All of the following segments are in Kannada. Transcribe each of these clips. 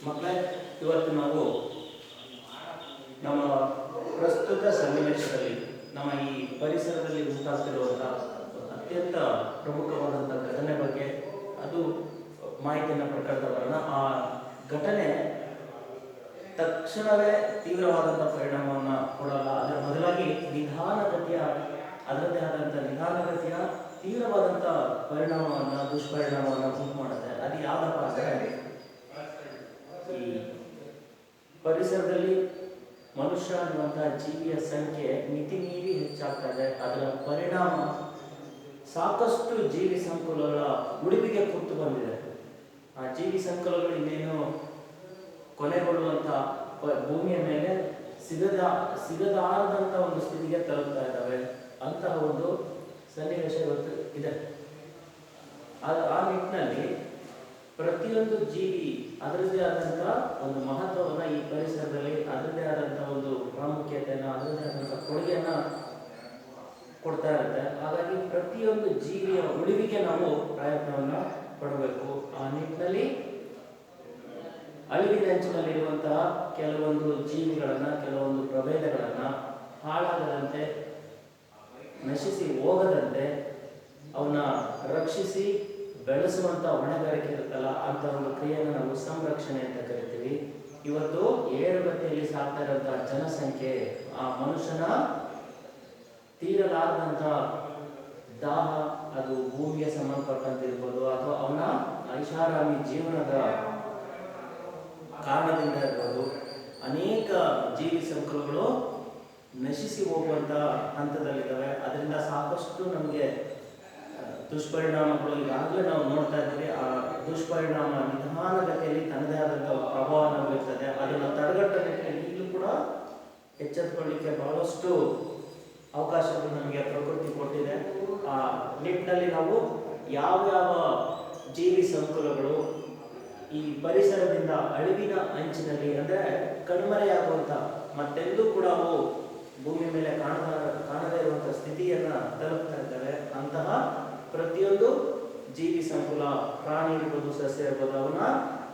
ಮಕ್ಕಳೇ, ಇವತ್ತು ನಾವು ನಮ್ಮ ಪ್ರಸ್ತುತ ಸನ್ನಿವೇಶದಲ್ಲಿ ನಮ್ಮ ಈ ಪರಿಸರದಲ್ಲಿ ಉಂಟಾಗ್ತಿರುವಂತಹ ಅತ್ಯಂತ ಪ್ರಮುಖವಾದಂಥ ಘಟನೆ ಬಗ್ಗೆ ಅದು ಮಾಹಿತಿಯನ್ನು ಪಡ್ಕೊಳ್ತಾ ಬರೋಣ. ಆ ಘಟನೆ ತಕ್ಷಣವೇ ತೀವ್ರವಾದಂಥ ಪರಿಣಾಮವನ್ನು ಕೊಡಲ್ಲ. ಅದರ ಬದಲಾಗಿ ಅದರದ್ದೇ ಆದಂಥ ನಿಧಾನಗತಿಯ ತೀವ್ರವಾದಂಥ ಪರಿಣಾಮವನ್ನು ದುಷ್ಪರಿಣಾಮವನ್ನು ಉಂಟು ಮಾಡುತ್ತೆ. ಅದು ಯಾವುದಪ್ಪ ಅಂದರೆ, ಈ ಪರಿಸರದಲ್ಲಿ ಮನುಷ್ಯ ಅನ್ನುವಂಥ ಜೀವಿಯ ಸಂಖ್ಯೆ ಮಿತಿ ಮೀರಿ ಹೆಚ್ಚಾಗ್ತಾ ಇದೆ. ಅದರ ಪರಿಣಾಮ ಸಾಕಷ್ಟು ಜೀವಿ ಸಂಕುಲಗಳ ಉಳಿವಿಗೆ ಕೂತು ಬಂದಿದೆ. ಆ ಜೀವಿ ಸಂಕುಲಗಳು ಇನ್ನೇನು ಕೊನೆಗೊಳ್ಳುವಂಥ ಭೂಮಿಯ ಮೇಲೆ ಸಿಗದಾರದಂಥ ಒಂದು ಸ್ಥಿತಿಗೆ ತಲುಪ್ತಾ ಇದ್ದಾವೆ. ಅಂತಹ ಒಂದು ಸನ್ನಿವೇಶ ಇವತ್ತು ಇದೆ. ಆ ನಿಟ್ಟಿನಲ್ಲಿ ಪ್ರತಿಯೊಂದು ಜೀವಿ ಅದರದ್ದೇ ಆದಂಥ ಒಂದು ಮಹತ್ವವನ್ನು ಈ ಪರಿಸರದಲ್ಲಿ ಅದರದ್ದೇ ಆದಂಥ ಒಂದು ಪ್ರಾಮುಖ್ಯತೆಯನ್ನು ಅದರದ್ದೇ ಆದಂಥ ಕೊಡುಗೆಯನ್ನು ಕೊಡ್ತಾ ಇರುತ್ತೆ. ಹಾಗಾಗಿ ಪ್ರತಿಯೊಂದು ಜೀವಿಯ ಉಳಿವಿಗೆ ನಾವು ಪ್ರಯತ್ನವನ್ನು ಪಡಬೇಕು. ಆ ನಿಟ್ಟಿನಲ್ಲಿ ಅಳಿವಿನಂಚಿನಲ್ಲಿರುವಂತಹ ಕೆಲವೊಂದು ಜೀವಿಗಳನ್ನು, ಕೆಲವೊಂದು ಪ್ರಭೇದಗಳನ್ನು ಹಾಳಾಗದಂತೆ, ನಶಿಸಿ ಹೋಗದಂತೆ ಅವನ್ನ ರಕ್ಷಿಸಿ ಬೆಳೆಸುವಂಥ ಹೊಣೆಗಾರಿಕೆ ಇರುತ್ತಲ್ಲ, ಅಂಥ ಒಂದು ಕ್ರಿಯೆಯನ್ನು ನಾವು ಸಂರಕ್ಷಣೆ ಅಂತ ಕರಿತೀವಿ. ಇವತ್ತು ಏರುಗತಿಯಲ್ಲಿ ಸಾಗ್ತಾ ಇರುವಂಥ ಜನಸಂಖ್ಯೆ, ಆ ಮನುಷ್ಯನ ತೀರಲಾರದಂಥ ದಾಹ, ಅದು ಭೂಮಿಗೆ ಸಂಬಂಧಪಟ್ಟಂತಿರ್ಬೋದು ಅಥವಾ ಅವನ ಐಷಾರಾಮಿ ಜೀವನದ ಕಾರಣದಿಂದ ಇರ್ಬೋದು, ಅನೇಕ ಜೀವಿ ಸಂಕುಲಗಳು ನಶಿಸಿ ಹೋಗುವಂಥ ಹಂತದಲ್ಲಿದ್ದಾವೆ. ಅದರಿಂದ ಸಾಕಷ್ಟು ನಮಗೆ ದುಷ್ಪರಿಣಾಮಗಳು ಈಗಾಗಲೇ ನಾವು ನೋಡ್ತಾ ಇದ್ದೀವಿ. ಆ ದುಷ್ಪರಿಣಾಮ ನಿಧಾನಗತಿಯಲ್ಲಿ ತನ್ನದೇ ಆದಂಥ ಪ್ರಭಾವವನ್ನು ಬೀರ್ತದೆ. ಅದನ್ನು ತಡೆಗಟ್ಟಲಿಕ್ಕೆ ಈಗಲೂ ಕೂಡ ಎಚ್ಚೆತ್ತುಕೊಳ್ಳಿಕ್ಕೆ ಬಹಳಷ್ಟು ಅವಕಾಶಗಳು ನಮಗೆ ಪ್ರಕೃತಿ ಕೊಟ್ಟಿದೆ. ಆ ನಿಟ್ಟಿನಲ್ಲಿ ನಾವು ಯಾವ ಜೀವಿ ಸಂಕುಲಗಳು ಈ ಪರಿಸರದಿಂದ ಅಳಿವಿನ ಅಂಚಿನಲ್ಲಿ ಅಂದರೆ ಕಣ್ಮರೆಯಾಗುವಂಥ ಮತ್ತೆಂದೂ ಕೂಡ ಅವು ಭೂಮಿ ಮೇಲೆ ಕಾಣದೇ ಇರುವಂಥ ಸ್ಥಿತಿಯನ್ನು ತಲುಪ್ತಾ ಇದ್ದಾವೆ. ಅಂತಹ ಪ್ರತಿಯೊಂದು ಜೀವಿ ಸಂಕುಲ, ಪ್ರಾಣಿ ಇರ್ಬೋದು, ಸಸ್ಯ ಇರ್ಬೋದು, ಅವನ್ನ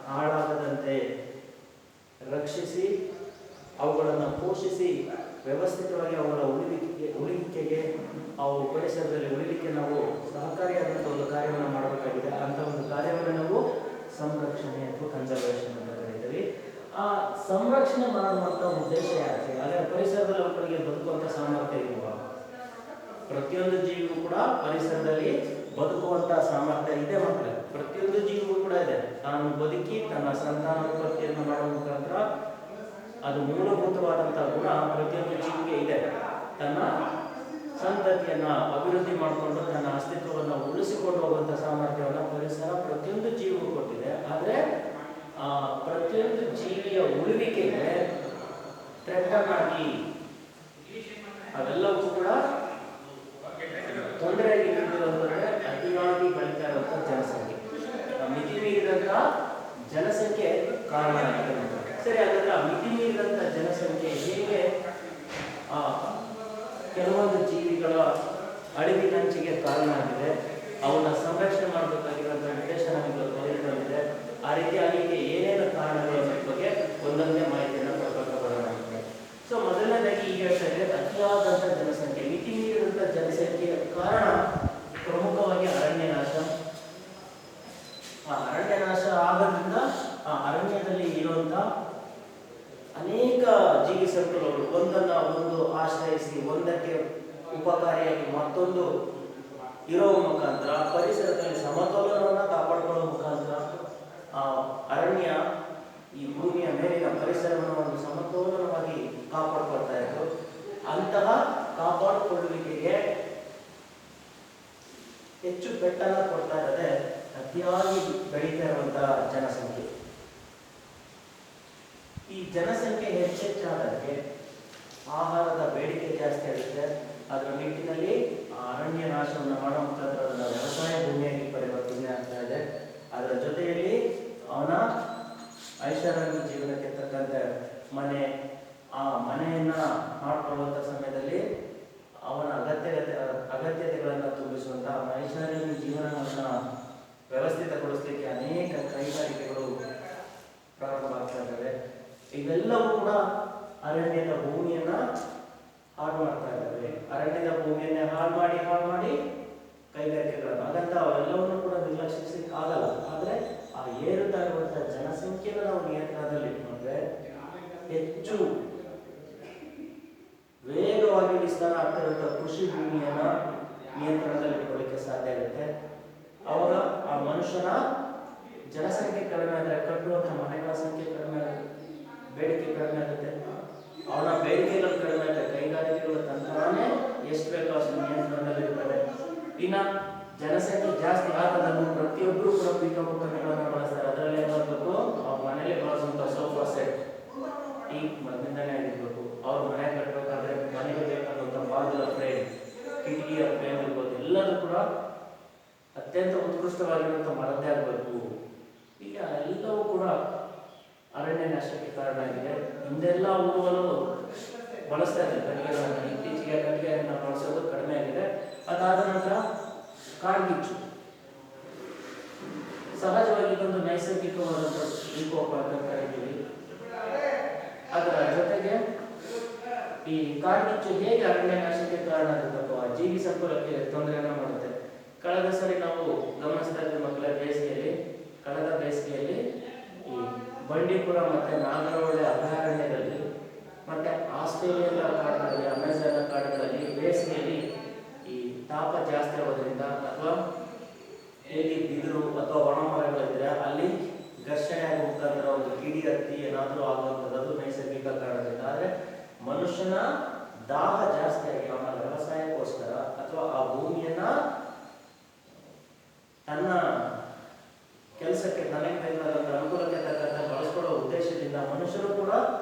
ಹಾಳಾಗದಂತೆ ರಕ್ಷಿಸಿ ಅವುಗಳನ್ನು ಪೋಷಿಸಿ ವ್ಯವಸ್ಥಿತವಾಗಿ ಅವುಗಳ ಉಳಿವಿಕೆಗೆ ಅವು ಪರಿಸರದಲ್ಲಿ ಉಳಿಲಿಕ್ಕೆ ನಾವು ಸಹಕಾರಿಯಾದಂಥ ಒಂದು ಕಾರ್ಯವನ್ನು ಮಾಡಬೇಕಾಗಿದೆ. ಅಂಥ ಒಂದು ಕಾರ್ಯವನ್ನು ನಾವು ಸಂರಕ್ಷಣೆ ಅಥವಾ ಕನ್ಸರ್ವೇಷನ್ ಅಂತ ಕರೀತೀವಿ. ಆ ಸಂರಕ್ಷಣೆ ಮಾಡುವಂಥ ಉದ್ದೇಶ ಯಾಕೆ? ಆದರೆ ಪರಿಸರದಲ್ಲಿ ಅವುಗಳಿಗೆ ಬದುಕುವಂಥ ಸಾಮರ್ಥ್ಯ ಇರುವ ಪ್ರತಿಯೊಂದು ಜೀವಿಗೂ ಕೂಡ ಪರಿಸರದಲ್ಲಿ ಬದುಕುವಂಥ ಸಾಮರ್ಥ್ಯ ಇದೆ. ಮಕ್ಕಳೇ, ಪ್ರತಿಯೊಂದು ಜೀವಿಗೂ ಕೂಡ ಇದೆ. ತಾನು ಬದುಕಿ ತನ್ನ ಸಂತಾನೋತ್ಪತ್ತಿಯನ್ನು ಮಾಡುವ ಮುಖಾಂತರ ಅದು ಮೂಲಭೂತವಾದಂಥ ಗುಣ ಪ್ರತಿಯೊಂದು ಜೀವಿಗೆ ಇದೆ. ತನ್ನ ಸಂತತಿಯನ್ನು ಅಭಿವೃದ್ಧಿ ಮಾಡಿಕೊಂಡು ತನ್ನ ಅಸ್ತಿತ್ವವನ್ನು ಉಳಿಸಿಕೊಂಡು ಹೋಗುವಂಥ ಸಾಮರ್ಥ್ಯವನ್ನು ಪರಿಸರ ಪ್ರತಿಯೊಂದು ಜೀವಿಗೂ ಕೊಟ್ಟಿದೆ. ಆದರೆ ಪ್ರತಿಯೊಂದು ಜೀವಿಯ ಉಳಿವಿಕೆಗೆ ಥ್ರೆಟನ್ನಾಗಿ ಅವೆಲ್ಲವೂ ಕೂಡ ತೊಂದರೆಯಾಗಿ ನಿಂತಿರುವಂಥದ್ದೇ ಅತಿಯಾಗಿ ಬೆಳೀತಾ ಇರುವಂಥ ಜನಸಂಖ್ಯೆ, ಮಿತಿ ಮೀರಿದಂಥ ಜನಸಂಖ್ಯೆ ಕಾರಣ ಆಗಿದೆ. ಸರಿ, ಹಾಗಾದ್ರೆ ಆ ಮಿತಿ ಮೀರಿದಂಥ ಜನಸಂಖ್ಯೆ ಹೇಗೆ ಕೆಲವೊಂದು ಜೀವಿಗಳ ಅಳಿವಿನಂಚಿಗೆ ಕಾರಣ ಆಗಿದೆ, ಅವನ್ನ ಸಂರಕ್ಷಣೆ ಮಾಡಬೇಕಾಗಿರುವಂಥ ಉದ್ದೇಶ ನಮಗೆ ಬಂದಿದೆ. ಆ ರೀತಿ ಆಗಲಿಕ್ಕೆ ಏನೇನು ಕಾರಣಗಳು ಅನ್ನೋ ಬಗ್ಗೆ ಒಂದೊಂದೇ ಮಾಹಿತಿಯನ್ನು ಕೊಡ್ತಾ ಬರೋಣ. ಸೊ ಮೊದಲನೇದಾಗಿ ಈಗ ಹೇಳ್ತಾ ಇದ್ರೆ ಅತಿಯಾದಂಥ ಜನಸಂಖ್ಯೆ, ಮಿತಿ ಮೀರಿದಂಥ ಜನಸಂಖ್ಯೆಯ ಕಾರಣ ಪ್ರಮುಖವಾಗಿ ಅರಣ್ಯನಾಶ. ಆ ಅರಣ್ಯನಾಶ ಆಗೋದ್ರಿಂದ ಆ ಅರಣ್ಯದಲ್ಲಿ ಇರುವಂಥ ಅನೇಕ ಜೀವಿ ಸಂಕುಲಗಳು ಒಂದನ್ನು ಒಂದು ಆಶ್ರಯಿಸಿ ಒಂದಕ್ಕೆ ಉಪಕಾರಿಯಾಗಿ ಮತ್ತೊಂದು ಇರೋ ಮುಖಾಂತರ ಪರಿಸರದಲ್ಲಿ ಸಮತೋಲನವನ್ನು ಕಾಪಾಡಿಕೊಳ್ಳುವ ಮುಖಾಂತರ ಅರಣ್ಯ ಈ ಭೂಮಿಯ ಮೇಲಿನ ಪರಿಸರವನ್ನು ಒಂದು ಸಮತೋಲನವಾಗಿ ಕಾಪಾಡಿಕೊಳ್ತಾ ಇತ್ತು. ಅಂತಹ ಕಾಪಾಡಿಕೊಳ್ಳುವಿಕೆಗೆ ಹೆಚ್ಚು ಪೆಟ್ಟನ್ನು ಕೊಡ್ತಾ ಇರೋದೇ ಅತಿಯಾಗಿ ಬೆಳೀತಾ ಇರುವಂತಹ ಜನಸಂಖ್ಯೆ. ಈ ಜನಸಂಖ್ಯೆ ಹೆಚ್ಚೆಚ್ಚಾದಕ್ಕೆ ಆಹಾರದ ಬೇಡಿಕೆ ಜಾಸ್ತಿ ಆಗುತ್ತೆ. ಅದರ ನಿಟ್ಟಿನಲ್ಲಿ ಅರಣ್ಯ ನಾಶವನ್ನು ಮಾಡೋ ಮುಖಾಂತರ ಅದನ್ನು ವ್ಯವಸಾಯ ಭೂಮಿಯಾಗಿ ಪರಿವರ್ತನೆ ಆಗ್ತಾ ಇದೆ. ಅದರ ಜೊತೆಯಲ್ಲಿ ಅವನ ಐಷಾರಾಮಿ ಜೀವನಕ್ಕೆ ತಕ್ಕಂತೆ ಆ ಮನೆಯನ್ನ ಮಾಡ್ಕೊಳ್ಳುವಂಥ ಸಮಯದಲ್ಲಿ ಅವನ ಅಗತ್ಯತೆಗಳನ್ನು ತುಂಬಿಸುವಂಥ ಐಷಾರಾಮಿ ಜೀವನವನ್ನು ವ್ಯವಸ್ಥಿತಗೊಳಿಸಲಿಕ್ಕೆ ಅನೇಕ ಕೈಗಾರಿಕೆಗಳು ಪ್ರಾರಂಭ ಹಾಳು ಮಾಡ್ತಾ ಇದ್ದಾವೆ. ಅರಣ್ಯದ ಭೂಮಿಯನ್ನೇ ಹಾಳು ಮಾಡಿ ಕೈಗಾರಿಕೆಗಳನ್ನು, ಹಾಗಂತ ಅವೆಲ್ಲವನ್ನು ಕೂಡ ನಿರ್ಲಕ್ಷಿಸಲಿಕ್ಕೆ ಆಗಲ್ಲ. ಆದರೆ ಆ ಏರುತ್ತಾ ಇರುವಂತಹ ಜನಸಂಖ್ಯೆಯನ್ನು ನಾವು ನಿಯಂತ್ರಣದಲ್ಲಿ ಇಟ್ಕೊಂಡ್ರೆ ಹೆಚ್ಚು ವೇಗವಾಗಿ ವಿಸ್ತಾರ ಆಗ್ತಿರುವಂತಹ ಕೃಷಿ ಭೂಮಿಯನ್ನ ನಿಯಂತ್ರಣದಲ್ಲಿ ಇಟ್ಕೊಳ್ಳಿಕ್ಕೆ ಸಾಧ್ಯ ಆಗುತ್ತೆ. ಅವಾಗ ಆ ಮನುಷ್ಯನ ಜನಸಂಖ್ಯೆ ಕಡಿಮೆ ಆದರೆ ಕಟ್ಟುವಂಥ ಮನೆಗಳ ಸಂಖ್ಯೆ ಕಡಿಮೆ ಆಗುತ್ತೆ, ಬೇಡಿಕೆ ಕಡಿಮೆ ಆಗುತ್ತೆ. ಅವನ ಬೇಡಿಕೆಗಳು ಕಡಿಮೆ ಆಗುತ್ತೆ, ಕೈಗಾರಿಕೆಗಳು ತಂತಾನೇ ಎಷ್ಟು ಬೇಕೋ ಅಷ್ಟು ನಿಯಂತ್ರಣದಲ್ಲಿ ಇರ್ತವೆ. ಇನ್ನು ಜನಸಂಖ್ಯೆ ಜಾಸ್ತಿ ಆಗೋದನ್ನು ಪ್ರತಿಯೊಬ್ಬರು ಕೂಡ ಪೀಠೋಪಕರಣಗಳನ್ನು ಬಳಸ್ತಾರೆ. ಅದರಲ್ಲಿ ಏನು ಮಾಡಬೇಕು, ಅವ್ರ ಮನೇಲಿ ಬಳಸುವಂಥ ಸೋಫಾ ಸೆಟ್ ಈ ಮರದಿಂದನೇ ಆಗಿರ್ಬೇಕು. ಅವ್ರ ಮನೆ ಕಟ್ಟಬೇಕಾದ್ರೆ ಮನೆಗೆ ಬೇಕಾದಂಥ ಬಾಗಿಲ ಫ್ರೇಮ್, ಕಿಟಕಿಯ ಫ್ರೇಮ್ ಇರ್ಬೋದು, ಎಲ್ಲದೂ ಕೂಡ ಅತ್ಯಂತ ಉತ್ಕೃಷ್ಟವಾಗಿರುವಂಥ ಮರದ್ದೇ ಆಗಬೇಕು. ಈಗ ಎಲ್ಲವೂ ಕೂಡ ಅರಣ್ಯ ನಾಶಕ್ಕೆ ಕಾರಣ ಆಗಿದೆ. ಹಿಂದೆಲ್ಲ ಊರುಗಳು ಬಳಸ್ತಾ ಇದ್ದಾರೆ ಕಟ್ಟಿಗೆಗಳನ್ನು, ಇತ್ತೀಚೆಗೆ ಕಟ್ಟಿಗೆಯನ್ನು ಬಳಸೋದು ಕಡಿಮೆ ಆಗಿದೆ. ಅದಾದ ನಂತರ ಕಾಡ್ಗಿಚ್ಚು ಸಹಜವಾಗಿ ಇದೊಂದು ನೈಸರ್ಗಿಕವಾದಂಥ ವಿಕೋಪ ಅಂತ ಕರಿತೀವಿ. ಅದರ ಜೊತೆಗೆ ಈ ಕಾಡ್ಗಿಚ್ಚು ಹೇಗೆ ಅರಣ್ಯ ನಾಶಕ್ಕೆ ಕಾರಣ ಆಗುತ್ತೋ ಆ ಜೀವಿ ಸಂಕುಲಕ್ಕೆ ತೊಂದರೆಯನ್ನು ಮಾಡುತ್ತೆ. ಕಳೆದ ಸರಿ ನಾವು ಗಮನಿಸ್ತಾ ಇದ್ದ ಮಕ್ಕಳ ಕಳೆದ ಬೇಸಿಗೆಯಲ್ಲಿ ಈ ಬಂಡೀಪುರ ಮತ್ತೆ ನಾಗರಹೊಳೆ ಅಭಯಾರಣ್ಯದಲ್ಲಿ ಮತ್ತೆ ಆಸ್ಟ್ರೇಲಿಯಾ ಕಾಡುಗಳಲ್ಲಿ, ಅಮೆಜಾನ್ ಕಾಡುಗಳಲ್ಲಿ ಬೇಸಿಗೆಯಲ್ಲಿ ಈ ತಾಪ ಜಾಸ್ತಿ ಆಗೋದ್ರಿಂದ ಅಥವಾ ಎಲ್ಲಿ ಬಿದಿರು ಅಥವಾ ಒಣ ಮರಗಳಿದ್ರೆ ಅಲ್ಲಿ ಘರ್ಷಣೆ ಆಗೋ ಮುಖಾಂತರ ಒಂದು ಕಿಡಿ ಹತ್ತಿ ಏನಾದರೂ ಆಗುವಂಥದ್ದು, ಅದು ನೈಸರ್ಗಿಕ ಕಾರಣದಿಂದ. ಆದರೆ ಮನುಷ್ಯನ ದಾಹ ಜಾಸ್ತಿ ಆಗಿ ಅವನ ವ್ಯವಸಾಯಕ್ಕೋಸ್ಕರ ಅಥವಾ ಆ ಭೂಮಿಯನ್ನ ತನ್ನ ಕೆಲಸಕ್ಕೆ ತನಗೆ ಬೇಕಾದಂಥ ಅನುಕೂಲಕ್ಕೆ ತಕ್ಕಂತೆ ಬಳಸ್ಕೊಳ್ಳೋ ಉದ್ದೇಶದಿಂದ ಮನುಷ್ಯರು ಕೂಡ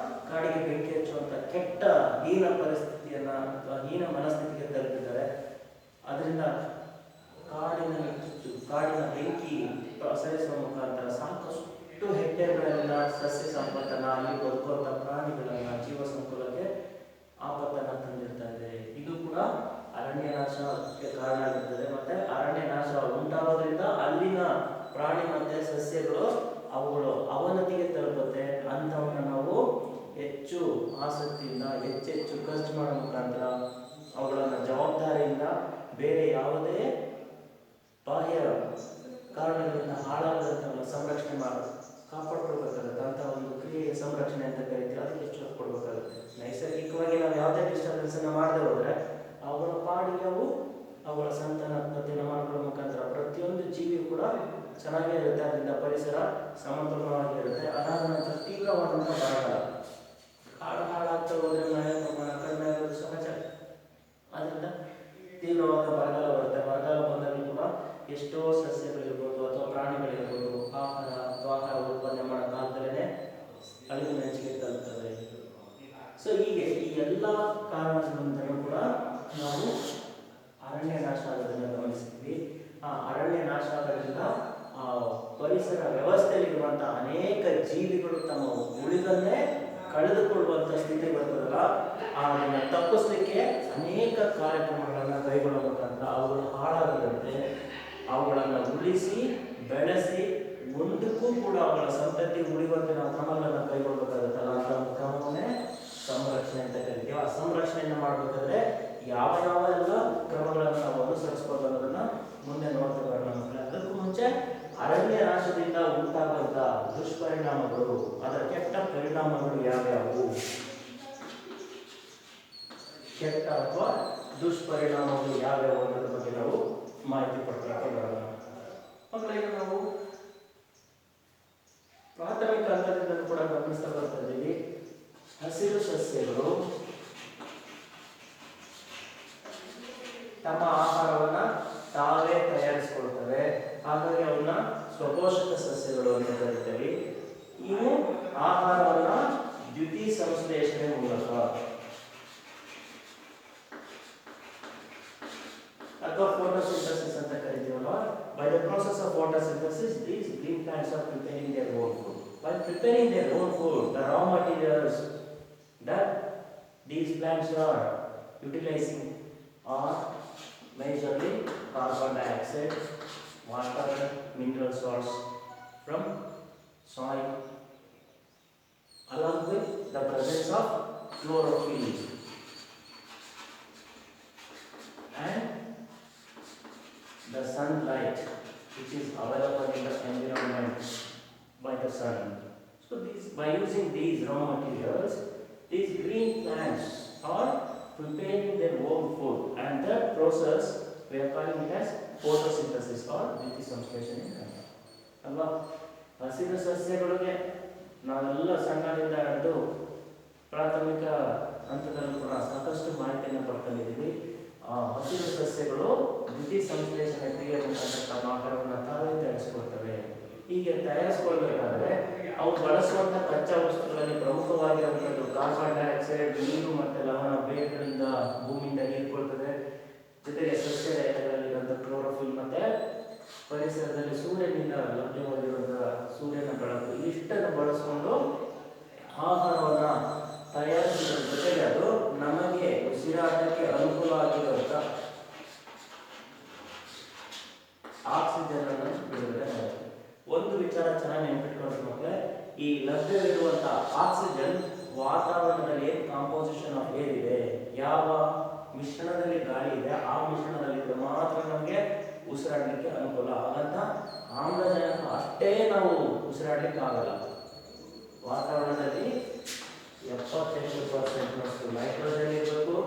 ಕಾಡಿಗೆ ಬೆಂಕಿ ಹಚ್ಚುವಂಥ ಕೆಟ್ಟ ಹೀನ ಪರಿಸ್ಥಿತಿಯನ್ನ ಅಥವಾ ಹೀನ ಮನಸ್ಥಿತಿಗೆ ತಲುಪಿದ್ದಾರೆ. ಅದರಿಂದ ಕಾಡಿನ ಬೆಂಕಿ ಪ್ರಸರಿಸುವ ಮುಖಾಂತರ ಸಾಕಷ್ಟು ಹೆಕ್ಟೇರ್ಗಳನ್ನ ಸಸ್ಯ ಸಂಪತ್ತನ್ನ, ಅಲ್ಲಿ ಬದುಕುವಂಥ ಪ್ರಾಣಿಗಳನ್ನ, ಜೀವ ಸಂಕುಲಕ್ಕೆ ಆಪತ್ತನ್ನು ತಂದಿರ್ತಾ ಇದೆ. ಇದು ಕೂಡ ಅರಣ್ಯ ನಾಶಕ್ಕೆ ಕಾರಣ ಆಗಿರ್ತದೆ. ಮತ್ತೆ ಅರಣ್ಯ ನಾಶ ಉಂಟಾಗೋದ್ರಿಂದ ಅಲ್ಲಿನ ಪ್ರಾಣಿ ಮತ್ತೆ ಸಸ್ಯಗಳು ಅವುಗಳು ಅವನತಿಗೆ ತಲುಪುತ್ತೆ. ಅಂಥವನ್ನ ನಾವು ಹೆಚ್ಚು ಆಸಕ್ತಿಯಿಂದ ಹೆಚ್ಚೆಚ್ಚು ಖರ್ಚು ಮಾಡೋ ಮುಖಾಂತರ ಅವುಗಳನ್ನು ಜವಾಬ್ದಾರಿಯಿಂದ ಬೇರೆ ಯಾವುದೇ ಬಾಹ್ಯ ಕಾರಣಗಳಿಂದ ಹಾಳಾಗದಂತ ಸಂರಕ್ಷಣೆ ಕಾಪಾಡ್ಕೊಳ್ಬೇಕಾಗುತ್ತೆ. ಅಂತ ಒಂದು ಕ್ರಿಯೆ ಸಂರಕ್ಷಣೆ ಅಂತ ಕರಿತೀವಿ, ಅದಕ್ಕೆ ಹೆಚ್ಚು ಒತ್ತು ಕೊಡ್ಬೇಕಾಗುತ್ತೆ. ನೈಸರ್ಗಿಕವಾಗಿ ನಾವು ಯಾವುದೇ ಡಿಸ್ಟರ್ಬೆನ್ಸ್ ಅನ್ನು ಮಾಡದೆ ಹೋದ್ರೆ ಅವುಗಳ ಪಾಡಿಗೆ ಅವುಗಳ ಸಂತಾನೋತ್ಪತ್ತಿಯನ್ನು ಮಾಡ್ಕೊಳ್ಳೋ ಮುಖಾಂತರ ಪ್ರತಿಯೊಂದು ಜೀವಿಯು ಕೂಡ ಚೆನ್ನಾಗೇ ಇರುತ್ತೆ. ಅದರಿಂದ ಪರಿಸರ ಸಮತೋಲನವಾಗಿರುತ್ತೆ. ಅದಾದ ನಂತರ ತೀವ್ರವಾದಂಥ ಬರಗಾಲ, ಕಾಡು ಹಾಳಾಗ್ತಾ ಹೋದ್ರೆ ಮಳೆ ಪ್ರಮಾಣ ಕಡಿಮೆ ಆಗೋದು ಸಹಜ. ಅದರಿಂದ ತೀವ್ರವಾದ ಬರಗಾಲ ಬರುತ್ತೆ. ಬರಗಾಲ ಬಂದಾಗ ಕೂಡ ಎಷ್ಟೋ ಸಸ್ಯಗಳಿರ್ಬೋದು ಅಥವಾ ಪ್ರಾಣಿಗಳಿರ್ಬೋದು ಆಹಾರ ಉತ್ಪನ್ನ ಮಾಡೋ ಕಾಲದಲ್ಲೇ ಅಳಿವಿನಂಚಿಗೆ ತಲುಪ್ತದೆ. ಸೊ ಹೀಗೆ ಈ ಎಲ್ಲ ಕಾರಣಗಳಿಂದಲೂ ಕೂಡ ನಾವು ಅರಣ್ಯ ನಾಶ ಆಗೋದನ್ನು ಗಮನಿಸ್ತೀವಿ. ಆ ಅರಣ್ಯ ನಾಶ ಆಗೋದ್ರಿಂದ ಆ ಪರಿಸರ ವ್ಯವಸ್ಥೆಯಲ್ಲಿರುವಂತಹ ಅನೇಕ ಜೀವಿಗಳು ತಮ್ಮ ಉಳಿದನ್ನೇ ಕಳೆದುಕೊಳ್ಳುವಂಥ ಸ್ಥಿತಿ ಬರ್ತದಲ್ಲ, ಅದನ್ನು ತಪ್ಪಿಸ್ಲಿಕ್ಕೆ ಅನೇಕ ಕಾರ್ಯಕ್ರಮಗಳನ್ನು ಕೈಗೊಳ್ಳುವ ಮುಖಾಂತರ ಅವುಗಳು ಹಾಳಾಗದಂತೆ ಅವುಗಳನ್ನು ಉಳಿಸಿ ಬೆಳೆಸಿ ಮುಂದಕ್ಕೂ ಕೂಡ ಅವುಗಳ ಸಂತತಿ ಉಳಿಯುವಂತೆ ನಾವು ಕ್ರಮಗಳನ್ನು ಕೈಗೊಳ್ಳಬೇಕಾಗುತ್ತಲ್ಲ, ಅಂತ ಕ್ರಮವನ್ನೇ ಸಂರಕ್ಷಣೆ ಅಂತ ಕರಿತೀವಿ. ಆ ಸಂರಕ್ಷಣೆಯನ್ನು ಮಾಡಬೇಕಾದ್ರೆ ಯಾವ ಎಲ್ಲ ಕ್ರಮಗಳನ್ನು ನಾವು ಅನುಸರಿಸ್ಬೋದು ಅನ್ನೋದನ್ನ ಮುಂದೆ ನೋಡ್ತಾ ಬರೋಣ ಮಕ್ಕಳೇ. ಅದಕ್ಕೂ ಮುಂಚೆ ಅರಣ್ಯ ನಾಶದಿಂದ ಉಂಟಾಗುವಂಥ ದುಷ್ಪರಿಣಾಮಗಳು, ಅದರ ಕೆಟ್ಟ ಪರಿಣಾಮಗಳು ಯಾವ್ಯಾವು, ಕೆಟ್ಟ ಅಥವಾ ದುಷ್ಪರಿಣಾಮಗಳು ಯಾವ್ಯಾವು ಅನ್ನೋದ್ರ ಬಗ್ಗೆ ನಾವು ಮಾಹಿತಿ ಪಡ್ತಾ ಬರೋಣ ಮಕ್ಕಳಿಗೆ. ನಾವು ಪ್ರಾಥಮಿಕ ಹಂತದಿಂದ ಕೂಡ ಗಮನಿಸ್ತಾ ಬರ್ತಾ ಇದ್ದೀವಿ. ಹಸಿರು ಸಸ್ಯಗಳು ತಮ್ಮ ಆಹಾರವನ್ನ ತಾವೇ ತಯಾರಿಸಿಕೊಳ್ತವೆ. ಹಾಗಾಗಿ ಅವನ್ನ ಸ್ವಪೋಷಕ ಸಸ್ಯಗಳು ಅಂತ ಕರಿತೀವಿ. ಇವು ಆಹಾರವನ್ನ ದ್ಯುತಿ ಸಂಶ್ಲೇಷಣೆ ಮೂಲಕ ಅಥವಾ ಫೋಟೋಸಿಂಥಸಿಸ್ ಅಂತ ಕರಿತೀವಲ್ಲ, by the process of photosynthesis these green plants are preparing their own food. While preparing their own food, the raw materials that these plants are utilizing are majorly carbon dioxide, water, mineral salts from soil, along with the presence of chlorophyll. and the sunlight which is available in the environment by the sun. So by using these raw materials, these green plants are preparing their own food, and that process we are calling it as photosynthesis or ದ್ಯುತಿಸಂಶ್ಲೇಷಣೆ ಅಂತ ಅಲ್ವಾ. ಹಸಿರು ಸಸ್ಯಗಳಿಗೆ ನಾವೆಲ್ಲ ಸಣ್ಣದಿಂದ ಹಿಡಿದು ಪ್ರಾಥಮಿಕ ಹಂತದಲ್ಲೂ ಕೂಡ ಸಾಕಷ್ಟು ಮಾಹಿತಿಯನ್ನು ಪಡ್ಕೊಂಡಿದ್ದೀವಿ. ಆ ಹಸಿರು ಸಸ್ಯಗಳು ದ್ಯುತಿಸಂಶ್ಲೇಷಣೆ ಕ್ರಿಯೆ ಮುಖಾಂತರ ತಮ್ಮ ಆಹಾರವನ್ನು ತಾವೇ ತಯಾರಿಸಿಕೊಳ್ತವೆ. ಹೀಗೆ ತಯಾರಿಸಿಕೊಳ್ಬೇಕಾದ್ರೆ ಅವು ಬಳಸುವಂಥ ಕಚ್ಚಾ ವಸ್ತುಗಳಲ್ಲಿ ಪ್ರಮುಖವಾಗಿರುವಂಥದ್ದು ಕಾರ್ಬನ್ ಡೈಆಕ್ಸೈಡ್, ನೀರು ಮತ್ತು ಲವಣ ಬೇರುಗಳಿಂದ ಭೂಮಿಯಿಂದ ಹೀರಿಕೊಳ್ತದೆ. ಜೊತೆಗೆ ಸಸ್ಯ ಎಲೆಗಳಲ್ಲಿರುವಂಥ ಕ್ಲೋರೋಫಿಲ್ ಮತ್ತು ಪರಿಸರದಲ್ಲಿ ಸೂರ್ಯನಿಂದ ಲಭ್ಯವಾಗಿರುವಂತಹ ಸೂರ್ಯನ ಬೆಳಕು ಇಷ್ಟನ್ನು ಬಳಸಿಕೊಂಡು ಆಹಾರವನ್ನು ತಯಾರಿಸಿದ ಜೊತೆಗೆ ಅದು ನಮಗೆ ಉಸಿರಾಟಕ್ಕೆ ಅನುಕೂಲ ಆಗಿರುವಂಥ ಆಕ್ಸಿಜನ್ ಅನ್ನು ಬಿಡುಗಡೆ ಮಾಡುತ್ತೆ. ಒಂದು ವಿಚಾರ ಚೆನ್ನಾಗಿ ನೆನಪಿಟ್ಕೊಂಡ್ರೆ ಮಕ್ಕಳೇ, ಈ ಲಭ್ಯವಿರುವಂತಹ ಆಕ್ಸಿಜನ್ ವಾತಾವರಣದಲ್ಲಿ ಏನು ಕಾಂಪೋಸಿಷನ್ ಆಫ್ ಏರ್ ಇದೆ, ಯಾವ ಮಿಶ್ರಣದಲ್ಲಿ ಗಾಳಿ ಇದೆ, ಆ ಮಿಶ್ರಣದಲ್ಲಿ ಮಾತ್ರ ನಮಗೆ ಉಸಿರಾಡಲಿಕ್ಕೆ ಅನುಕೂಲ. ಹಾಗಂತ ಆಮ್ಲಜನಕ ಅಷ್ಟೇ ನಾವು ಉಸಿರಾಡಲಿಕ್ಕೆ ಆಗಲ್ಲ. ವಾತಾವರಣದಲ್ಲಿ 78% ನೈಟ್ರೋಜನ್ ಇರಬೇಕು,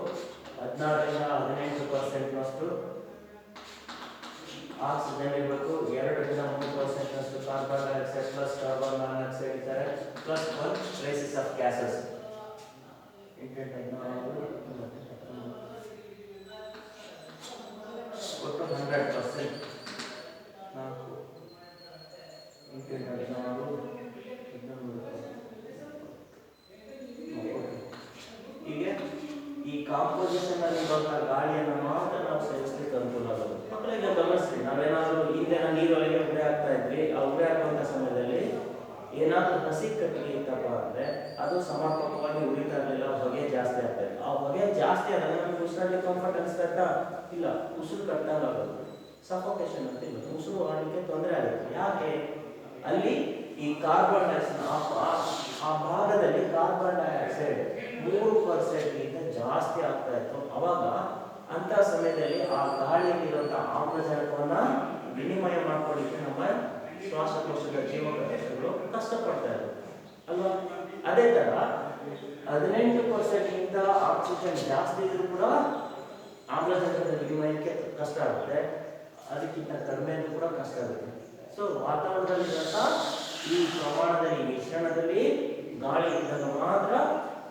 16-18% ಆಕ್ಸಿಜನ್ ಇರಬೇಕು, 2-3% carbon dioxide plus carbon monoxide ಇದ್ದಾರೆ, ಪ್ಲಸ್ 1 ಟ್ರೇಸಸ್ ಆಫ್ ಗ್ಯಾಸಸ್. ಒಟ್ಟು 100%. ಹೀಗೆ ಈ ಕಾಂಪೋಸಿಷನ್ ಅಲ್ಲಿ ಇರುವಂತಹ ಗಾಳಿಯನ್ನು ಮಾತ್ರ ನಾವು ಸೇವಿಸಲಿಕ್ಕೆ ಅನುಕೂಲ ಆಗೋದು. ಮಕ್ಕಳಿಗೆ ಗಮನಿಸ್ರಿ, ನಾವೇನಾದ್ರೂ ಹಿಂದೆ ನೀರೊಳಗೆ ಉಡೆ ಹಾಕ್ತಾ ಇದ್ವಿ. ಆ ಉಡೆ ಹಾಕುವಂತ ಸಮಯದಲ್ಲಿ ಏನಾದ್ರೂ ಹಸಿ ಕಟ್ಟಿಗೆ ಇತ್ತಪ್ಪ ಅಂದ್ರೆ ಅದು ಸಮರ್ಪಕವಾಗಿ ಉಳಿತಾ ಇರಲಿಲ್ಲ, ಹೊಗೆ ಜಾಸ್ತಿ ಆಗ್ತಾ ಇತ್ತು. ಆ ಹೊಗೆ ಜಾಸ್ತಿ ಆದಾಗ ನಮ್ಗೆ ಉಸಿರಾಡಲಿಕ್ಕೆ ಕಂಫರ್ಟ್ ಅನಿಸ್ತಾ ಇತ್ತಾ? ಇಲ್ಲ, ಉಸಿರು ಕಟ್ಟಾಗೋದು, ಸಫೋಕೇಶನ್ ಅಂತ ಇಲ್ಲ, ಉಸಿರು ಆಡಲಿಕ್ಕೆ ತೊಂದರೆ ಆಗುತ್ತೆ. ಯಾಕೆ? ಅಲ್ಲಿ ಈ ಕಾರ್ಬನ್ ಡೈಆಕ್ಸೈಡ್ ಆ ಭಾಗದಲ್ಲಿ ಕಾರ್ಬನ್ ಡೈಆಕ್ಸೈಡ್ 3%ಗಿಂತ ಜಾಸ್ತಿ ಆಗ್ತಾ ಇತ್ತು. ಅವಾಗ ಅಂತ ಸಮಯದಲ್ಲಿ ಆ ಗಾಳಿಯಲ್ಲಿರುವಂತಹ ಆಮ್ಲಜನಕವನ್ನ ವಿನಿಮಯ ಮಾಡ್ಕೊಳ್ಳಿಕ್ಕೆ ನಮ್ಮ ಶ್ವಾಸಕೋಶದ ಜೀವಕೋಶಗಳು ಕಷ್ಟಪಡ್ತಾ ಇದ್ರು ಅಲ್ವಾ. ಅದೇ ತರ 18%ಗಿಂತ ಆಕ್ಸಿಜನ್ ಜಾಸ್ತಿ ಇದ್ರೂ ಕೂಡ ಆಮ್ಲಜನಕದ ವಿನಿಮಯಕ್ಕೆ ಕಷ್ಟ ಆಗುತ್ತೆ, ಅದಕ್ಕಿಂತ ಕಡಿಮೆ ಆದ್ರೂ ಕೂಡ ಕಷ್ಟ ಆಗುತ್ತೆ. ಸೊ ವಾತಾವರಣದಲ್ಲಿರುವಂಥ ಈ ಪ್ರಮಾಣದಲ್ಲಿ ಮಿಶ್ರಣದಲ್ಲಿ ಗಾಳಿ ಇದ್ದಾಗ ಮಾತ್ರ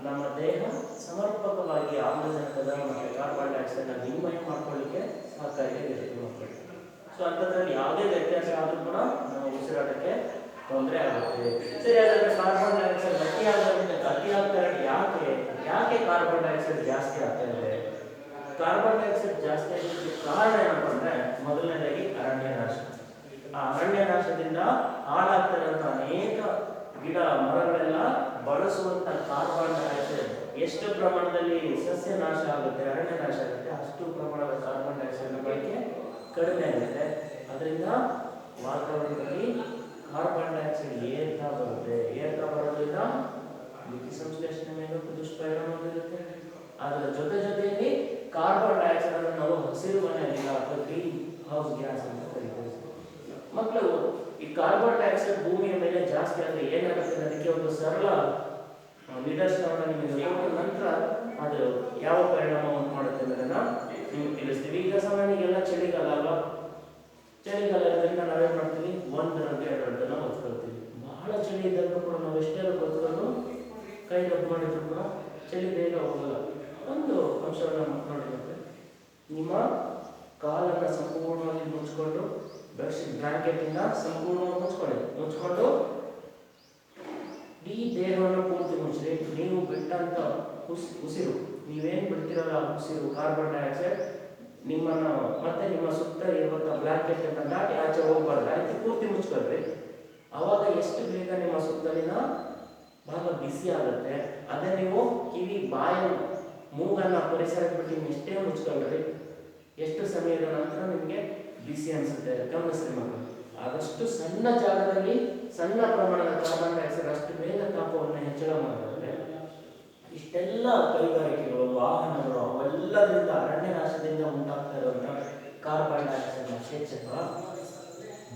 ನಮ್ಮ ದೇಹ ಸಮರ್ಪಕವಾಗಿ ಆಮ್ಲಜನಕದ ಮತ್ತು ಕಾರ್ಬನ್ ಡೈಆಕ್ಸೈಡ್ನ ವಿನಿಮಯ ಮಾಡ್ಕೊಳ್ಳಿಕ್ಕೆ ಸಹಕಾರಿಯಾಗಿರುತ್ತೆ ಮಕ್ಕಳಿಗೆ. ಸೊ ಅಂಥದ್ರಲ್ಲಿ ಯಾವುದೇ ವ್ಯತ್ಯಾಸ ಆದರೂ ಕೂಡ ನಮ್ಮ ಉಸಿರಾಟಕ್ಕೆ ತೊಂದರೆ ಆಗುತ್ತೆ. ಸರಿ, ಹಾಗಾದ್ರೆ ಕಾರ್ಬನ್ ಡೈಆಕ್ಸೈಡ್ ಅತಿ ಆಗ್ತಾ ಇದೆ. ಯಾಕೆ ಕಾರ್ಬನ್ ಡೈಆಕ್ಸೈಡ್ ಜಾಸ್ತಿ ಆಗ್ತಾ ಇದೆ? ಕಾರ್ಬನ್ ಡೈಆಕ್ಸೈಡ್ ಜಾಸ್ತಿ ಆಗೋದಕ್ಕೆ ಕಾರಣ ಏನಪ್ಪ ಅಂದ್ರೆ, ಮೊದಲನೇದಾಗಿ ಅರಣ್ಯನಾಶ. ಆ ಅರಣ್ಯನಾಶದಿಂದ ಹಾಳಾಗ್ತಾ ಇರುವಂತ ಅನೇಕ ಗಿಡ ಮರಗಳೆಲ್ಲ ಬಳಸುವಂತ ಕಾರ್ಬನ್ ಡೈಆಕ್ಸೈಡ್ ಎಷ್ಟು ಪ್ರಮಾಣದಲ್ಲಿ ಸಸ್ಯ ನಾಶ ಆಗುತ್ತೆ, ಅರಣ್ಯ ನಾಶ ಆಗುತ್ತೆ, ಅಷ್ಟು ಪ್ರಮಾಣದ ಕಾರ್ಬನ್ ಡೈಆಕ್ಸೈಡ್ ಬಳಕೆ ಕಡಿಮೆ ಆಗುತ್ತೆ. ಅದರಿಂದ ವಾತಾವರಣದಲ್ಲಿ ಕಾರ್ಬನ್ ಡೈಆಕ್ಸೈಡ್ ಏರ್ತಾ ಬರೋದ್ರಿಂದ ದ್ಯುತಿಸಂಶ್ಲೇಷಣೆ ಮೇಲೆ ದುಷ್ಪರಿಣಾಮ ಬೀರುತ್ತೆ. ಅದರ ಜೊತೆಯಲ್ಲಿ ಕಾರ್ಬನ್ ಡೈಆಕ್ಸೈಡ್ ಅನ್ನು ನಾವು ಹಸಿರು ಮನೆಯಲ್ಲಿ ಅಥವಾ ಗ್ರೀನ್ ಹೌಸ್ ಗ್ಯಾಸ್ ಅಂತ ಕರೀತೀವಿ. ಮಕ್ಕಳು, ಈ ಕಾರ್ಬನ್ ಡೈಆಕ್ಸೈಡ್ ಭೂಮಿಯ ಮೇಲೆ ಜಾಸ್ತಿ ಆದರೆ ಏನಾಗುತ್ತೆ ಅದಕ್ಕೆ ಒಂದು ಸರಳ ನಿದರ್ಶನವನ್ನು ನಿಮಗೆ ಕೊಟ್ಟ ನಂತರ ಅದು ಯಾವ ಪರಿಣಾಮ ಉಂಟು ಮಾಡುತ್ತೆ ಅನ್ನೋದನ್ನ ನಿಮ್ಗೆ ತಿಳಿಸ್ತೀವಿ. ಈಗ ಸಾಮಾನ್ಯಗೆಲ್ಲ ಚಳಿಗಾಲ ಅಲ್ವಾ, ಚಳಿಗಾಲ ಇರೋದ್ರಿಂದ ನಾವೇನ್ ಮಾಡ್ತೀವಿ, 1-2 ದಿನ ಹೊತ್ಕೊಳ್ತೀವಿ. ಬಹಳ ಚಳಿ ಇದ್ದಾಗ ಕೂಡ ನಾವು ಎಷ್ಟೆಲ್ಲ ಗೊತ್ಕೊಂಡು ಕೈ ರಬ್ ಮಾಡಿದ್ರು ಕೂಡ ಚಳಿ ಬೇಗ ಹೋಗಲ್ಲ. ಒಂದು ಅಂಶವನ್ನು ನೋಡಿರುತ್ತೆ, ನಿಮ್ಮ ಕಾಲನ್ನು ಸಂಪೂರ್ಣವಾಗಿ ಮುಚ್ಕೊಂಡು ಬೆಡ್ಶೀಟ್ ಬ್ಲಾಂಕೆಟ್ ಇಂದ ಸಂಪೂರ್ಣವಾಗಿ ಮುಚ್ಕೊಂಡು ಈ ದೇಹವನ್ನು ಪೂರ್ತಿ ಮುಚ್ಚಿರಿ. ನೀವು ಬಿಟ್ಟಂತ ಉಸಿರು, ನೀವೇನು ಬಿಡ್ತಿರಲ್ಲ ಉಸಿರು, ಕಾರ್ಬನ್ ಡೈಆಕ್ಸೈಡ್ ನಿಮ್ಮನ್ನು ಮತ್ತೆ ನಿಮ್ಮ ಸುತ್ತ ಇರುವಂತಹ ಬ್ಲಾಂಕೆಟ್ ಅನ್ನು ದಾಟಿ ಆಚೆ ಹೋಗ್ಬಾರ್ದು. ಆಯ್ತು, ಪೂರ್ತಿ ಮುಚ್ಕೊಳ್ರಿ. ಅವಾಗ ಎಷ್ಟು ಬೇಗ ನಿಮ್ಮ ಸುತ್ತಲಿನ ಭಾಗ ಬಿಸಿ ಆಗುತ್ತೆ. ಅದೇ ನೀವು ಕಿವಿ, ಬಾಯಿ, ಮೂಗನ್ನ ಪರಿಸರಕ್ಕೆ ಬಿಟ್ಟು ಎಷ್ಟೇ ಮುಚ್ಕೊಳ್ರಿ, ಎಷ್ಟು ಸಮಯದ ನಂತರ ನಿಮಗೆ ಬಿಸಿ ಅನಿಸುತ್ತೆ. ಗಮನಿಸ್ರಿ ಮಕ್ಕಳು, ಆದಷ್ಟು ಸಣ್ಣ ಜಾಗದಲ್ಲಿ ಸಣ್ಣ ಪ್ರಮಾಣದ ಕಾರ್ಬನ್ ಡೈಆಕ್ಸೈಡ್ ಅಷ್ಟು ಬೇಗ ತಾಪವನ್ನು ಹೆಚ್ಚಳ ಮಾಡುತ್ತೆ. ಇಷ್ಟೆಲ್ಲ ಕೈಗಾರಿಕೆಗಳು, ವಾಹನಗಳು ಅವೆಲ್ಲದರಿಂದ ಅರಣ್ಯ ನಾಶದಿಂದ ಉಂಟಾಗ್ತಾ ಇರುವಂಥ ಕಾರ್ಬನ್ ಡೈಆಕ್ಸೈಡ್ ಹೆಚ್ಚಳ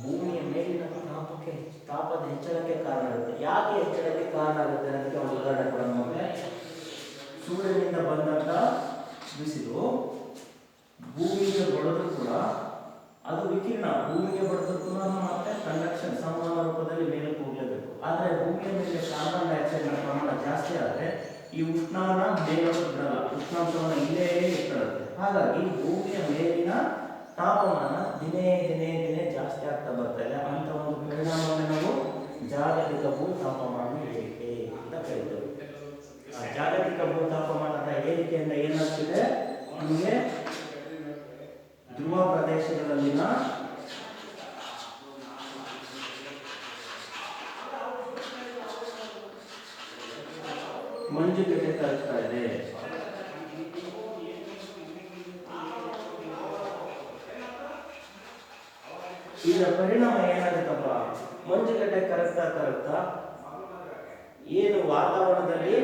ಭೂಮಿಯ ಮೇಲಿನ ತಾಪದ ಹೆಚ್ಚಳಕ್ಕೆ ಕಾರಣ ಆಗುತ್ತೆ. ಯಾಕೆ ಹೆಚ್ಚಳಕ್ಕೆ ಕಾರಣ ಆಗುತ್ತೆ ಅನ್ನೋದಕ್ಕೆ ಒಂದು ಉದಾಹರಣೆ ಕೂಡ ನೋಡಿದ್ರೆ, ಸೂರ್ಯನಿಂದ ಬಂದಂತ ಬಿಸಿಲು ಭೂಮಿಗೆ ಬಡಿದ್ರು ಕೂಡ ಅದು ವಿಕಿರಣ ಭೂಮಿಗೆ ಬಡಿದ್ರು ಕೂಡ ಮತ್ತೆ ಕಂಡಕ್ಷನ್ ಸಂವಹನ ರೂಪದಲ್ಲಿ ಮೇಲೆ ಹೋಗಲೇಬೇಕು. ಆದರೆ ಭೂಮಿಯ ಮೇಲೆ ಕಾರ್ಬನ್ ಡೈಆಕ್ಸೈಡ್ ಪ್ರಮಾಣ ಜಾಸ್ತಿ ಆದರೆ ಈ ಉಷ್ಣಾನ ಮೇಲೆ ಬಿಡಲ್ಲ, ಉಷ್ಣಾಂಶವನ್ನು ಇಲ್ಲೇ ಇಟ್ಕೊಳ್ಳುತ್ತೆ. ಹಾಗಾಗಿ ಭೂಮಿಯ ಮೇಲಿನ ತಾಪಮಾನ ದಿನೇ ದಿನೇ ದಿನೇ ಜಾಸ್ತಿ ಆಗ್ತಾ ಬರ್ತಾ ಇದೆ. ಅಂತ ಒಂದು ಪರಿಣಾಮವನ್ನು ನಾವು ಜಾಗತಿಕ ಭೂ ತಾಪಮಾನ ಏರಿಕೆ ಅಂತ ಕರೀತೇವೆ. ಜಾಗತಿಕ ಭೂ ತಾಪಮಾನದ ಏರಿಕೆಯಿಂದ ಏನಾಗ್ತಿದೆ, ನಮಗೆ ಧ್ರುವ ಪ್ರದೇಶಗಳಲ್ಲಿನ ಮಂಜುಗಡ್ಡೆ ಕರಗ್ತಾ ಇದೆ. ಇದರ ಪರಿಣಾಮ ಏನಾಗುತ್ತಪ್ಪ, ಮಂಜುಗಡ್ಡೆ ಕರಗ್ತಾ ಏನು ವಾತಾವರಣದಲ್ಲಿ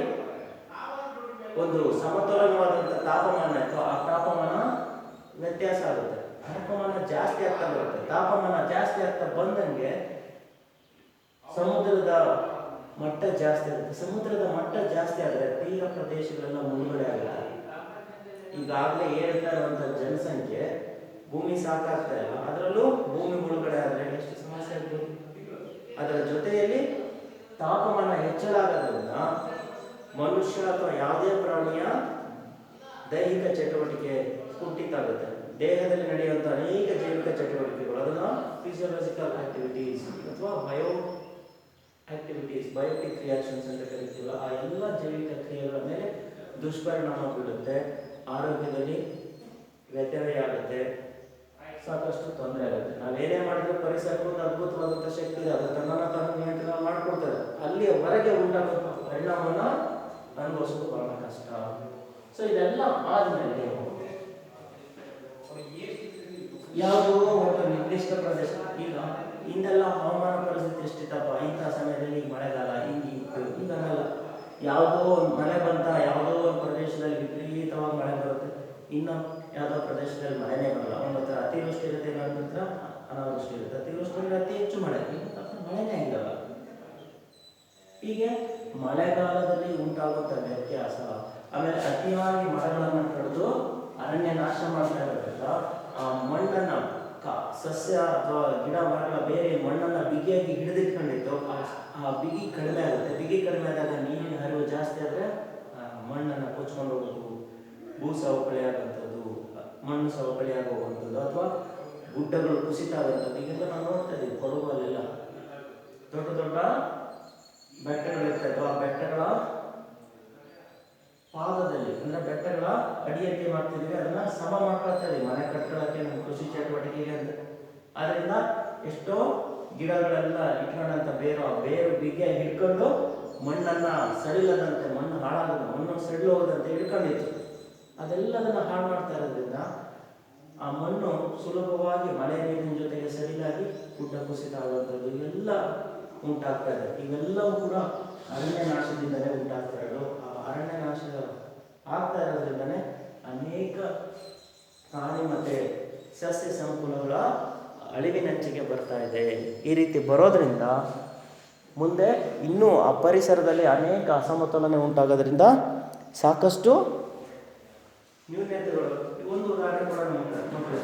ಒಂದು ಸಮತೋಲನವಾದಂಥ ತಾಪಮಾನ ಇತ್ತು, ಆ ತಾಪಮಾನ ವ್ಯತ್ಯಾಸ ಆಗುತ್ತೆ. ತಾಪಮಾನ ಜಾಸ್ತಿ ಆಗ್ತಾ ಬರುತ್ತೆ. ತಾಪಮಾನ ಜಾಸ್ತಿ ಆಗ್ತಾ ಬಂದಂಗೆ ಸಮುದ್ರದ ಮಟ್ಟ ಜಾಸ್ತಿ ಆಗುತ್ತೆ. ಸಮುದ್ರದ ಮಟ್ಟ ಜಾಸ್ತಿ ಆದರೆ ತೀರ ಪ್ರದೇಶಗಳೆಲ್ಲ ಮುಳುಗಡೆ ಆಗುತ್ತೆ. ಈಗಾಗಲೇ ಏಳ್ತಾ ಇರುವಂಥ ಜನಸಂಖ್ಯೆ ಭೂಮಿ ಸಾಕಾಗ್ತಾ ಇಲ್ಲ, ಅದರಲ್ಲೂ ಭೂಮಿ ಮುಳುಗಡೆ ಆದರೆ ಎಷ್ಟು ಸಮಸ್ಯೆ ಆಗ್ಬೋದು. ಅದರ ಜೊತೆಯಲ್ಲಿ ತಾಪಮಾನ ಹೆಚ್ಚಳ ಆಗೋದ್ರಿಂದ ಮನುಷ್ಯ ಅಥವಾ ಯಾವುದೇ ಪ್ರಾಣಿಯ ದೈಹಿಕ ಚಟುವಟಿಕೆ ಕುಂಠಿತ ಆಗುತ್ತೆ. ದೇಹದಲ್ಲಿ ನಡೆಯುವಂಥ ಅನೇಕ ಜೈವಿಕ ಚಟುವಟಿಕೆಗಳು, ಅದನ್ನು ಫಿಸಿಯೋಲಾಜಿಕಲ್ ಆಕ್ಟಿವಿಟೀಸ್ ಅಥವಾ ಬಯೋಟಿಕ್ ರಿಯಾಕ್ಷನ್ಸ್ ಅಂತ ಕರಿತೀವಲ್ಲ, ಆ ಎಲ್ಲ ಜೈವಿಕ ಕ್ರಿಯೆಗಳ ಮೇಲೆ ದುಷ್ಪರಿಣಾಮ ಬೀಳುತ್ತೆ. ಆರೋಗ್ಯದಲ್ಲಿ ವ್ಯತ್ಯಯ ಆಗುತ್ತೆ, ಸಾಕಷ್ಟು ತೊಂದರೆ ಆಗುತ್ತೆ. ನಾವೇನೇ ಮಾಡಿದ್ರು ಪರಿಸರಕ್ಕೆ ಒಂದು ಅದ್ಭುತವಾದಂಥ ಶಕ್ತಿ ಇದೆ, ಅದು ತನ್ನನ್ನು ತಾನು ನಿಯಂತ್ರಣ ಮಾಡ್ಕೊಳ್ತದೆ. ಅಲ್ಲಿಯ ಹೊರಗೆ ಉಂಟಾಗುವ ಪರಿಣಾಮವನ್ನು ಅನುಭವಿಸೋದು ಬಹಳ ಕಷ್ಟ. ಸೊ ಇದೆಲ್ಲ ಆದಮೇಲೆ ಯಾವುದೋ ಒಂದು ನಿರ್ದಿಷ್ಟ ಪ್ರದೇಶ, ಈಗ ಹಿಂದೆಲ್ಲ ಹವಾಮಾನ ಪರಿಸ್ಥಿತಿ ಎಷ್ಟಿತ್ತಪ್ಪ, ಇಂಥ ಸಮಯದಲ್ಲಿ ಮಳೆಗಾಲ ಹಿಂಗಿತ್ತು, ಈಗಲ್ಲ. ಯಾವುದೋ ಒಂದು ಮಳೆ ಬಂತ, ಯಾವುದೋ ಒಂದು ಪ್ರದೇಶದಲ್ಲಿ ವಿಪರೀತವಾಗಿ ಮಳೆ ಬರುತ್ತೆ, ಇನ್ನು ಯಾವುದೋ ಪ್ರದೇಶದಲ್ಲಿ ಮಳೆನೇ ಬರಲ್ಲ. ಒಂದು ಹತ್ರ ಅತಿವೃಷ್ಟಿ ಇರುತ್ತೆ, ಇನ್ನೊಂದು ಹತ್ರ ಅನಾವೃಷ್ಟಿ ಇರುತ್ತೆ. ಅತಿವೃಷ್ಟಿಯಲ್ಲಿ ಅತಿ ಹೆಚ್ಚು ಮಳೆ, ಇನ್ನೊಂದು ಮಳೆನೇ ಆಗಿರಲ್ಲ. ಹೀಗೆ ಮಳೆಗಾಲದಲ್ಲಿ ಉಂಟಾಗುವಂಥ ವ್ಯತ್ಯಾಸ, ಆಮೇಲೆ ಅತಿಯಾಗಿ ಮರಗಳನ್ನು ಕಡಿದು ಅರಣ್ಯ ನಾಶ ಮಾಡ್ತಾ ಇರೋದ್ರಿಂದ ಆ ಮಣ್ಣನ್ನು ಸಸ್ಯ ಅಥವಾ ಗಿಡ ಮರಗಳ ಬೇರೆ ಮಣ್ಣನ್ನು ಬಿಗಿಯಾಗಿ ಹಿಡಿದಿಟ್ಕೊಂಡಿತ್ತು, ಆ ಬಿಗಿ ಕಡಿಮೆ ಆಗುತ್ತೆ. ಬಿಗಿ ಕಡಿಮೆ ಆದಾಗ ನೀರಿನ ಹರಿವು ಜಾಸ್ತಿ ಆದರೆ ಮಣ್ಣನ್ನು ಕೊಚ್ಕೊಂಡು ಹೋಗೋದು, ಭೂ ಸವಕಳಿ ಆಗುವಂಥದ್ದು, ಮಣ್ಣು ಸವಕಳಿ ಆಗುವಂಥದ್ದು, ಅಥವಾ ಗುಡ್ಡಗಳು ಕುಸಿತ ಆಗುವಂಥದ್ದು. ಈಗೆಲ್ಲ ನಾವು ನೋಡ್ತಾ ಇದ್ದೀವಿ ಕೊಡಗಲ್ಲೆಲ್ಲ ದೊಡ್ಡ ದೊಡ್ಡ ಬೆಟ್ಟಗಳಿರ್ತವೆ. ಆ ಬೆಟ್ಟಗಳ ಪಾದದಲ್ಲಿ ಅಂದರೆ ಬೆಟ್ಟಗಳ ಅಡಿಯಲ್ಲಿ ಮಾಡ್ತಿದ್ದೀವಿ, ಅದನ್ನ ಸಮ ಮಾಡ್ಕೊಳ್ತಾ ಇದೀವಿ ಮನೆ ಕಟ್ಕೊಳ್ಳೋಕ್ಕೆ, ನಮ್ಮ ಕೃಷಿ ಚಟುವಟಿಕೆಗೆ ಅಂತ. ಅದರಿಂದ ಎಷ್ಟೋ ಗಿಡಗಳೆಲ್ಲ ಇಟ್ಕೊಂಡಂತ ಬೇರು ಬಿಗ್ಗೆ ಹಿಡ್ಕೊಂಡು ಮಣ್ಣನ್ನು ಸಡಿಲದಂತೆ, ಮಣ್ಣು ಹಾಳಾಗದ, ಮಣ್ಣು ಸಡಿಲು ಹೋಗದಂತೆ ಹಿಡ್ಕೊಂಡಿತ್ತು. ಅದೆಲ್ಲದನ್ನು ಹಾಳು ಮಾಡ್ತಾ ಇರೋದ್ರಿಂದ ಆ ಮಣ್ಣು ಸುಲಭವಾಗಿ ಮಳೆ ನೀರಿನ ಜೊತೆಗೆ ಸಡಿಲಾಗಿ ಗುಡ್ಡ ಕುಸಿತ ಆಗುವಂಥದ್ದು ಇವೆಲ್ಲ ಉಂಟಾಗ್ತಾ ಇದೆ. ಇವೆಲ್ಲವೂ ಕೂಡ ಅರಣ್ಯ ನಾಶದಿಂದಲೇ ಉಂಟಾಗ್ತಾ ಇರೋದು. ಆ ಅರಣ್ಯ ನಾಶ ಆಗ್ತಾ ಇರೋದ್ರಿಂದನೇ ಅನೇಕ ಪ್ರಾಣಿ ಮತ್ತು ಸಸ್ಯ ಸಂಕುಲಗಳ ಅಳಿವಿನಂಚಿಗೆ ಬರ್ತಾ ಇದೆ. ಈ ರೀತಿ ಬರೋದ್ರಿಂದ ಮುಂದೆ ಇನ್ನೂ ಆ ಪರಿಸರದಲ್ಲಿ ಅನೇಕ ಅಸಮತೋಲನೆ ಉಂಟಾಗೋದ್ರಿಂದ ಸಾಕಷ್ಟು ನ್ಯೂನತೆಗಳು. ಒಂದು ಉದಾಹರಣೆ ಕೂಡ ನೋಡ್ತಾರೆ.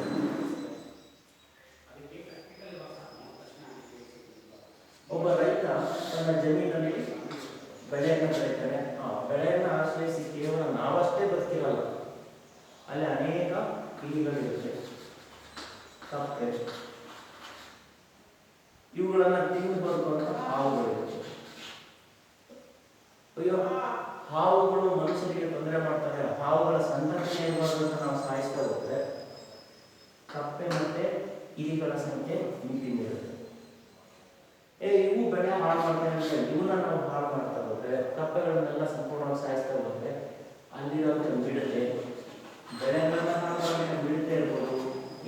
ಒಬ್ಬ ರೈತ ತನ್ನ ಜಮೀನಲ್ಲಿ ಬೆಳೆಯನ್ನು ಬೆಳೀತಾನೆ. ಆ ಬೆಳೆಯನ್ನು ಆಶ್ರಯಿಸಿ ಕೇವಲ ನಾವಷ್ಟೇ ಬದುಕಿರಲ್ಲ, ಅಲ್ಲಿ ಅನೇಕ ಕ್ರಿಯೆಗಳಿರುತ್ತೆ. ಕಪ್ಪೆ, ಇವುಗಳನ್ನು ತಿಂದು ಬದುಕುವಂಥ ಹಾವುಗಳಿರುತ್ತೆ. ಅಯ್ಯೋ, ಹಾವುಗಳು ಮನುಷ್ಯರಿಗೆ ತೊಂದರೆ ಮಾಡ್ತಾರೆ, ಹಾವುಗಳ ಸಂತತಿ ಇರಬಾರ್ದು ಅಂತ ನಾವು ಸಾಯಿಸ್ತಾ ಹೋದ್ರೆ ಕಪ್ಪೆ ಮತ್ತೆ ಇಲಿಗಳ ಸಂಖ್ಯೆ ಮಿತಿಮಿರುತ್ತೆ. ಇವು ಬೆಳೆ ಹಾಳು ಮಾಡ್ತಾರೆ ಅಂತ ಇವನ್ನ ನಾವು ಹಾಳು ಮಾಡ್ತಾ ಹೋದ್ರೆ, ಕಪ್ಪೆಗಳನ್ನೆಲ್ಲ ಸಂಪೂರ್ಣವಾಗಿ ಸಾಯಿಸ್ತಾ ಹೋದ್ರೆ ಅಲ್ಲಿರೋಂಥ ಮಿಡತೆ, ಬೆಳೆಗಳನ್ನ ಹಾಳು ಮಾಡಿ ಮಿಡತೆ ಇರ್ಬೋದು,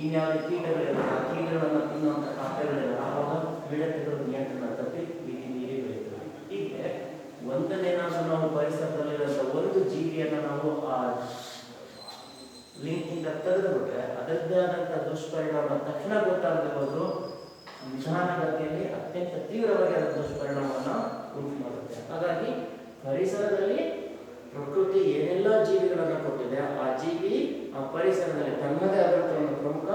ಇನ್ಯಾವುದೇ ಕೀಟಗಳಿರ್ಬೋದು, ಕೀಟಗಳನ್ನು ತಿನ್ನುವಂಥ ಕಪ್ಪೆಗಳಿರಲ್ಲ. ಆವಾಗ ಮಿಡತೆಗಳು ನಿಯಂತ್ರಣ ತಪ್ಪಿ ನೀರಿ ಬೆಳೀತವೆ. ಹೀಗೆ ಒಂದನೇನಾದ್ರೂ ನಾವು ಪರಿಸರದಲ್ಲಿರುವಂಥ ಒಂದು ಅದರದ್ದೇ ಆದಂಥ ದುಷ್ಪರಿಣಾಮ ತಕ್ಷಣ ಗೊತ್ತಾಗಬಹುದು, ನಿಧಾನಗತಿಯಲ್ಲಿ ಅತ್ಯಂತ ತೀವ್ರವಾಗಿ ಅದರ ದುಷ್ಪರಿಣಾಮವನ್ನು ಉಂಟು ಮಾಡುತ್ತೆ. ಹಾಗಾಗಿ ಪರಿಸರದಲ್ಲಿ ಪ್ರಕೃತಿ ಏನೆಲ್ಲ ಜೀವಿಗಳನ್ನು ಕೊಟ್ಟಿದೆ, ಆ ಜೀವಿ ಆ ಪರಿಸರದಲ್ಲಿ ತನ್ನದೇ ಆದಂಥ ಒಂದು ಪ್ರಮುಖ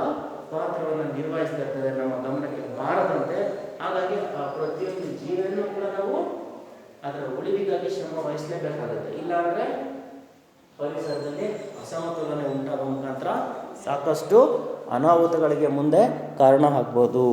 ಪಾತ್ರವನ್ನು ನಿರ್ವಹಿಸ್ತಾ ಇರ್ತದೆ, ನಮ್ಮ ಗಮನಕ್ಕೆ ಬಾರದಂತೆ. ಹಾಗಾಗಿ ಆ ಪ್ರತಿಯೊಂದು ಜೀವಿಯನ್ನು ಕೂಡ ನಾವು ಅದರ ಉಳಿವಿಗಾಗಿ ಶ್ರಮ ವಹಿಸಲೇಬೇಕಾಗುತ್ತೆ. ಇಲ್ಲಾಂದರೆ ಪರಿಸರದಲ್ಲಿ ಅಸಮತೋಲನೆ ಉಂಟಾಗುವ ಮುಖಾಂತರ ಸಾಕಷ್ಟು ಅನಾಹುತಗಳಿಗೆ ಮುಂದೆ ಕಾರಣ ಆಗ್ಬೋದು.